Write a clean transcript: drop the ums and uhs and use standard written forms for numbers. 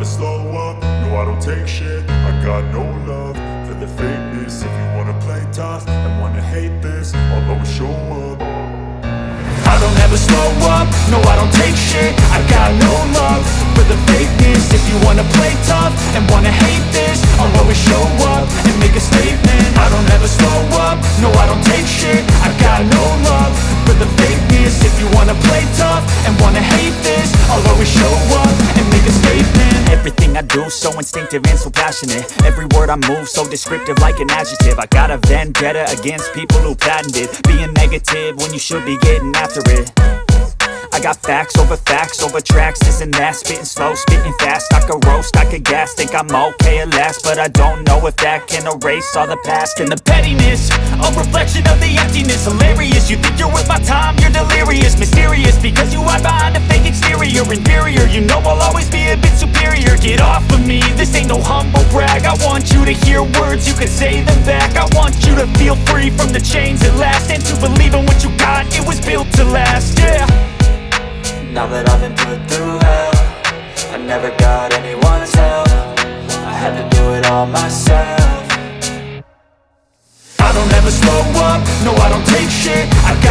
slow up, no I don't take shit. I got no love for the fakeness. If you wanna play tough and wanna hate this, I'll always show up. I don't ever slow up, no I don't take shit. I got no love for the fakeness. If you wanna play tough and wanna hate this, I'll always show up and make a statement. I don't ever slow up, no I don't take shit. I got no love for the fakeness. If you wanna play tough and wanna hate this, I'll always show up and make a statement. Everything I do so instinctive and so passionate. Every word I move so descriptive like an adjective. I got a vendetta against people who patented being negative when you should be getting after it. I got facts over tracks, this and that. Spitting slow, spitting fast. I could roast, I could gas. Think I'm okay at last, but I don't know if that can erase all the past. And the pettiness, a reflection of the emptiness. Hilarious, you think you're worth my time, you're delirious. Mysterious, because you hide behind a fake exterior. Inferior, you know I'll always be a bit superior. Get off of me, this ain't no humble brag. I want you to hear words, you can say them back. I want you to feel free from the chains at last, and to believe in what you got, it was built to last, yeah. Now that I've been put through hell, I never got anyone's help. I had to do it all myself. I don't ever slow up, no I don't take shit. I got